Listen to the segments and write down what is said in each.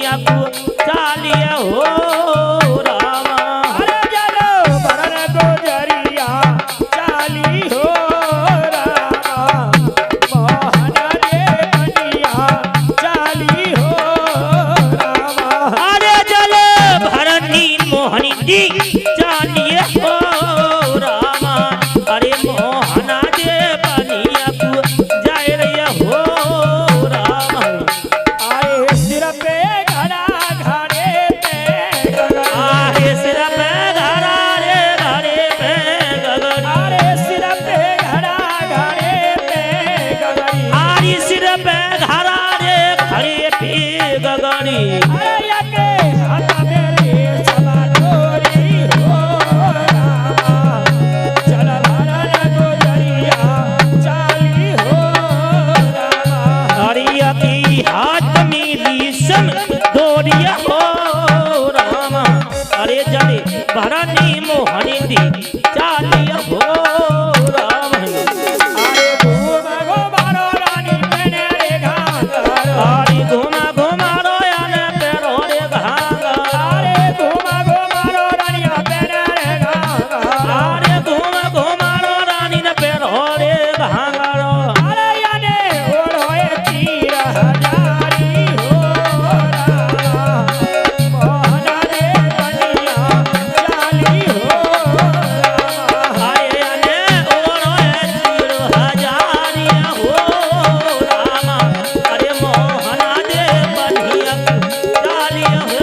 बनिया को चालिया हो रामा। अरे जलो भरन गुजरिया चाली हो रामा मोहन रे बनिया चाली हो रामा। अरे जल भरनी मोहनी दी चालिया हो रामा। अरे मोहना दे बनिया को जाय रैया हो रामा। आए सिर पे घड़ा घड़े पे गगन आहे सिर पे घड़ा रे घड़े पे गगन। अरे सिर पे घड़ा घड़े पे गगन आरी सिर पे घड़ा रे घड़े पे गगनी। अरे यके हाथ मेरे सवा डोरी हो रामा चल भरन गुजरिया चाली हो रामा। हरिया की हाथ मिली सम दोरिया हो रामा। अरे जले भरनी मोहनी दी चालिया हो रामा। अरे घूम घुमारो रानी बने रे घाघर आरी घुमा घुमा रोयन पेरो रे घाघर। अरे घूम घुमारो रानिया बने रे घाघर आरे घुमा घुमा रो रानी न पेरो रे घाघर। अरे याने ओढ़ोए तीर हजारी हो रामा मोहन रे बनिया चाली हो रामा। आए अने ओरो तीर हजारिया हो रामा। अरे मोहना दे बनिया चालिया हो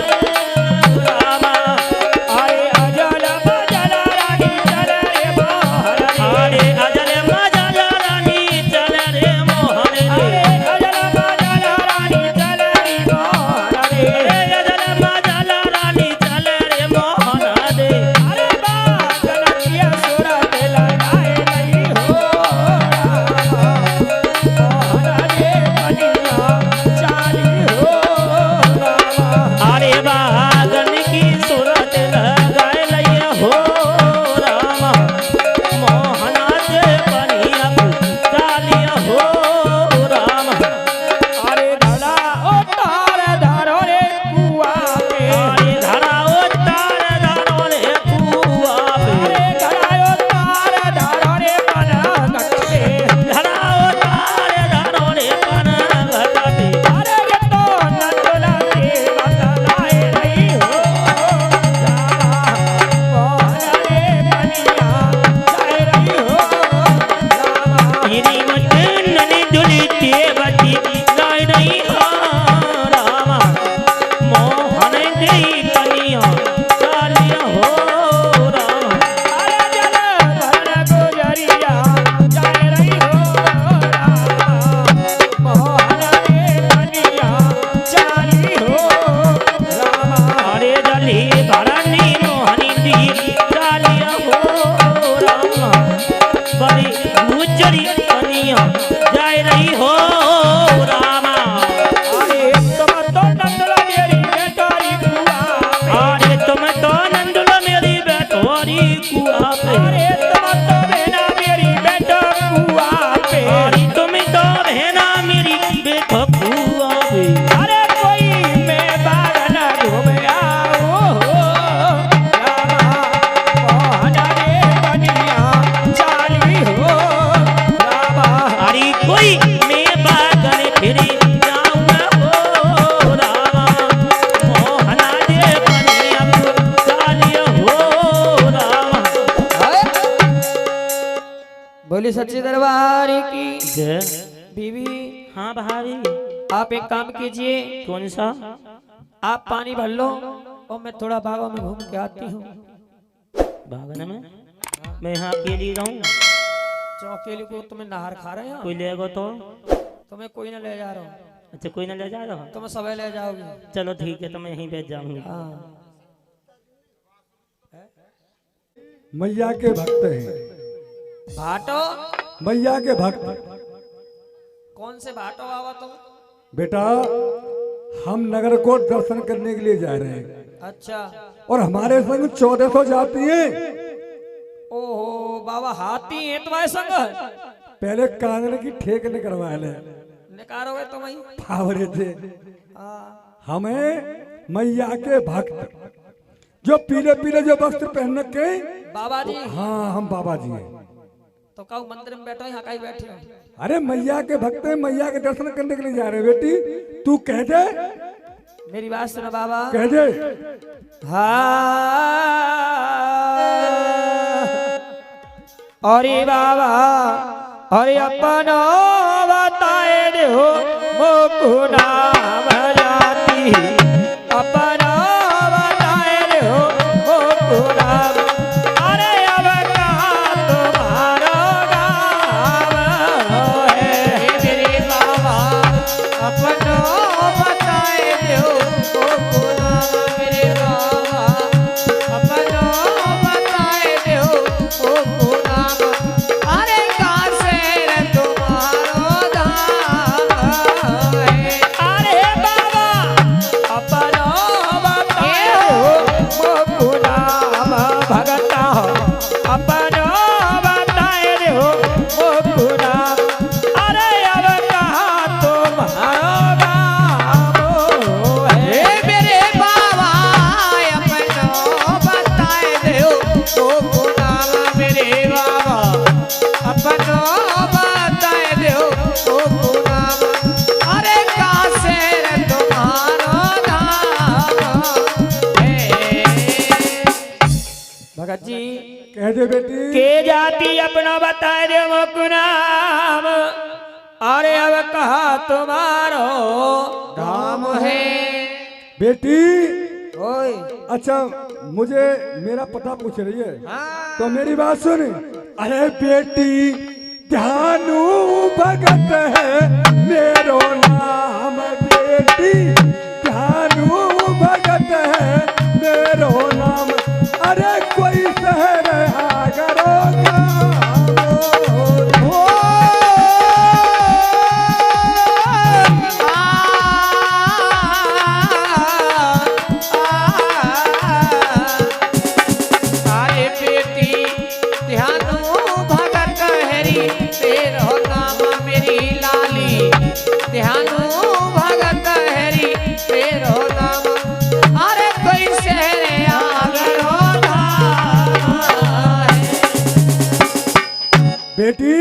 रामा। अरे अजल बजल रानी चल रे मोहन रे अरे अजल मजल रानी चल रे मोहन रे। अरे अजल बजल रानी चल रे मोहन रे अरे अजल मजल रानी चल रे मोहन रे। अरे बागन किया सूरत लगाए नहीं हो रामा मोहन रे बनिया चाली हो रामा। अरे बागन की सूरत लगाए लैया हो रामा। मोहना दे बनिया चालिया हो रामा। अरे धड़ा उतार धरो रे कुआ पे अरे धरा उतार धरो रे कुआ पे। अरे धड़ा उतार धरो रे बना गट्टे धरा उतार धरो रे पन घटाटे। अरे ये तो नंदला के बतलाए नहीं हो रामा मोहन रे बनिया चाहे रही हो रामा। इनी मटन ने दुली ते बटी लाय नहीं हो रामा। मोहन दे बनिया चालिया हो रामा। अरे जल भरन गुजरिया चाहे रही हो रामा मोहन रे बनिया चाली हो रामा। अरे जली भरनी मोहनी दी चालिया हो रामा। बड़ी गुजरी बनिया जाय रही हो रामा। अरे तुम तो नंदला मेरी बेटारी कुआ पे अरे तुम तो नंदुला मेरी बेटोरी कुआ पे। अरे तुम तो बेना मेरी बेटा कुआ पे अरे तुम तो बहना मेरी बेटो कुआ पे। अरे कोई मैं बागन घूम आओ रामा मोहन रे बनिया चाली हो रामा। अरे कोई मैं बागन फिरी जाऊंगा हो रामा। मोहना दे बनिया चालिया हो रामा। बोली सच्ची दरबार की जय। बीवी हाँ भाभी। आप एक काम कीजिए कौन सा? आप पानी भर लो और मैं थोड़ा बागों में घूम के आती हूँ। बागन में मैं यहाँ अकेली रहूँ। चौकेली को तुम्हें नहर खा रहे हो कोई लेगा तो? तुम्हें कोई ना ले जा रहा हूँ अच्छा कोई ना ले जा रहा। तुम सब ले जाओगे। चलो ठीक है तो मैं यहीं बैठ जाऊंगी। हाँ मैया के भक्त हैं। भाटो मैया के भक्त। कौन से भाटो बाबा तुम? बेटा हम नगरकोट दर्शन करने के लिए जा रहे हैं अच्छा और हमारे संग 1400 जाती हैं। ओहो बाबा हाथी है तुम्हारे संग? पहले कांगड़े की ठेक ने करवा ले निकारोगे तुम ही? फावरे थे। हाँ हमें मैया के भक्त जो पीले पीले जो वस्त्र पहन के, बाबा जी हाँ हम बाबा जी हैं। तो कहूँ मंदिर में बैठो यहाँ कहीं बैठे हो? अरे मैया के भक्त हैं, मैया के दर्शन करने के लिए जा रहे हैं। बेटी तू कह दे, मेरी बात सुनो बाबा। कह दे। हाँ अरे बाबा अरे अपनो बताए दो मुकुना बजाती, अपनो बताए दो मुकुना। अरे अब कहाँ तुम्हारा गाँव है मेरे बाबा, अपनो बताए दो मुकुना मेरे बाबा, अपनो बताए दो मुकुना। अरे कहाँ से तुम्हारो धाम है? अरे बाबा अपनो बताए दो मुकुना भगता, अपनो बताए दो मुकुना। अरे अब कहाँ तुम्हारो गाँव है मेरे बाबा, अपनो बताए दो मुकुना मेरे बाबा, अपनो बताए दो मुकुना। अरे कहाँ से तुम्हारो धाम है? भगत जी कह दे बेटी। के जाति अपना बताए दे मुकुनाम। अरे अब कहा तुम्हारो धाम है? बेटी ओए अच्छा मुझे मेरा पता पूछ रही है, हाँ। तो मेरी बात सुन। अरे बेटी ध्यानु भगत है मेरो नाम, बेटी ध्यानु भगत है मेरो नाम। अरे कोई शहर आगरो अरे बेटी ध्यानु भगत हरि तेरो नाम मेरी लाली, ध्यानु भगत हरि तेरो नाम। अरे कोई शहर आगरो धाम है। बेटी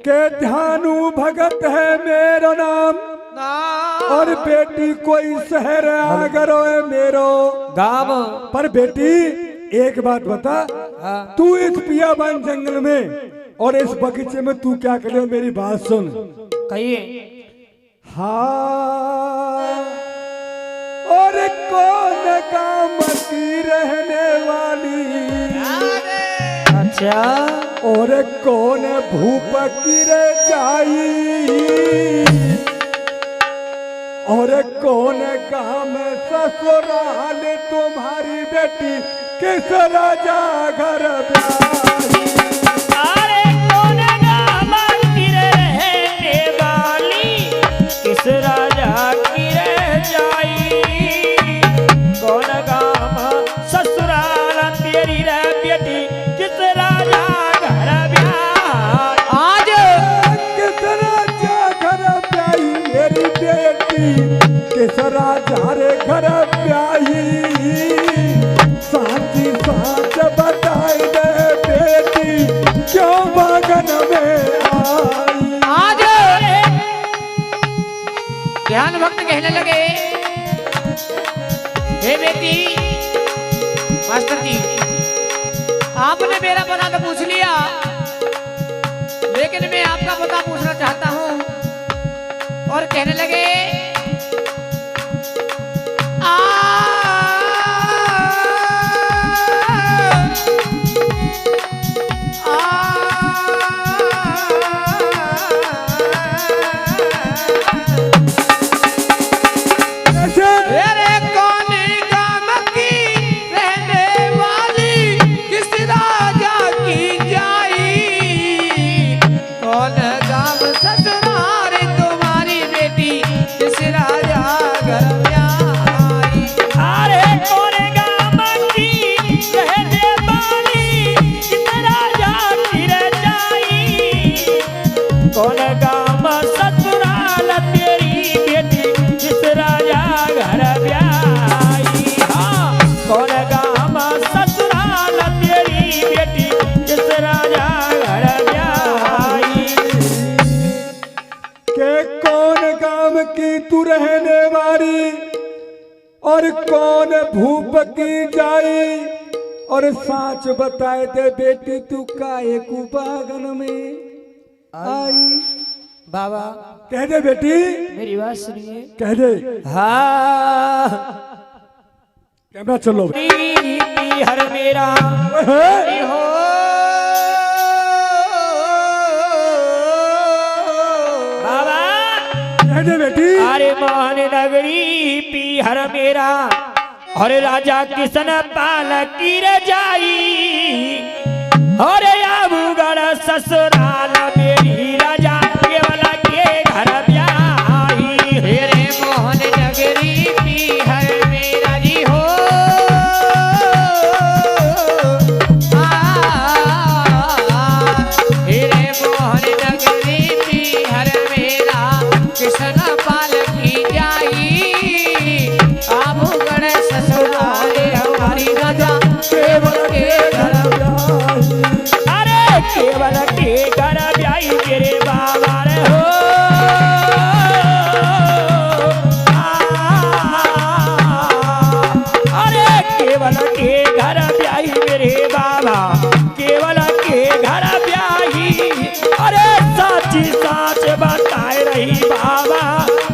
के ध्यानु भगत है मेरो नाम, और बेटी कोई शहर आगरो है मेरो गाँव। पर बेटी एक बात बता, तू इस पियाबान जंगल में और इस बगीचे में तू क्या कर रही हो? मेरी बात सुन। कहिए। हाँ और कौन काम की रहने वाली, अच्छा और कौन भूप की रह जाई, और कौन गांव ससुराल तुम्हारी बेटी किस राजा घर ब्याही। अरे कौन गाँव की रहने वाली, किस राजा की रह जाई, कौन गाँव ससुराल तेरी रह बेटी किस राजा घर ब्याही। आज किस राजा घर ब्याही मेरी बेटी, किस राजा रे घर ब्याही। साची साच बताई दे बेटी क्यों बागन में आई। आज ध्यान भक्त कहने लगे, हे बेटी मास्टर जी आपने मेरा पता तो पूछ लिया, लेकिन मैं आपका पता पूछना चाहता हूँ। और कहने लगे अरे कौन गाँव की रहने वाली, किस राजा की जाई, कौन गाँव ससुराल तुम्हारी बेटी रहने वाली और कौन भूप की जाई। और साच बताए दे बेटी तू काहे को बागन में आई। बाबा कह दे बेटी, मेरी बात सुनिए। कह दे। हाँ कैमरा चलो। हर मेरा हो बाबा कह दे बेटी। अरे मोहन नगरी पीहर मेरा और राजा किशन पाल की रजाई और आबूगढ़ ससुराल मेरी राजा केवल के घर ब्याही। मेरे मोहन नगरी पीहर मेरा जी हो। मेरे मोहन नगरी पीहर मेरा किशन पाल की जाई। आबूगढ़ ससुराल हमारी राजा केवल के घर अरे केवल के घर ब्याही मेरे बाबा रे हो। अरे केवल के घर ब्याही मेरे बाबा केवल के घर ब्याही। अरे साची साच बताए रही बाबा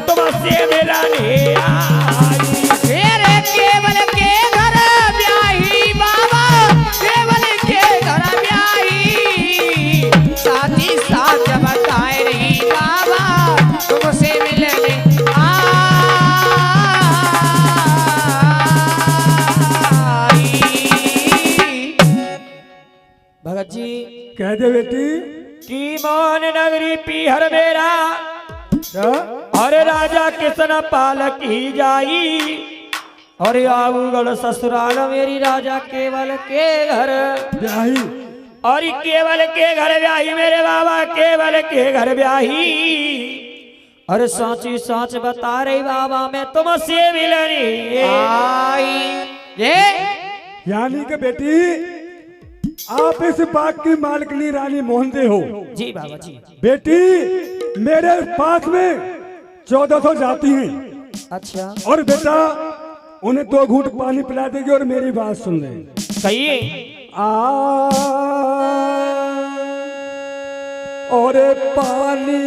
तुमसे मिलने आई। मेरे केवल के घर ब्याही बाबा केवल के घर ब्याही। साथी साथ बताए रही बाबा तुमसे मिलने आई। भगत जी कह दे बेटी। की मोहन नगरी पीहर मेरा क्या? और राजा किशन पाल की जाई और आबूगढ़ ससुराल मेरी राजा केवल के घर ब्याही। और केवल के घर ब्याही मेरे बाबा केवल के घर ब्याही। और साची साच बता रही बाबा मैं तुमसे मिलने आई। ये यानी कि बेटी आप इस बाग की मालकिनी रानी मोहनदे हो। जी बाबा जी। बेटी मेरे पास में 1400 जाती हैं अच्छा और बेटा उन्हें 2 घूंट पानी पिला देगी और मेरी बात सुन ले। कहिए। और पानी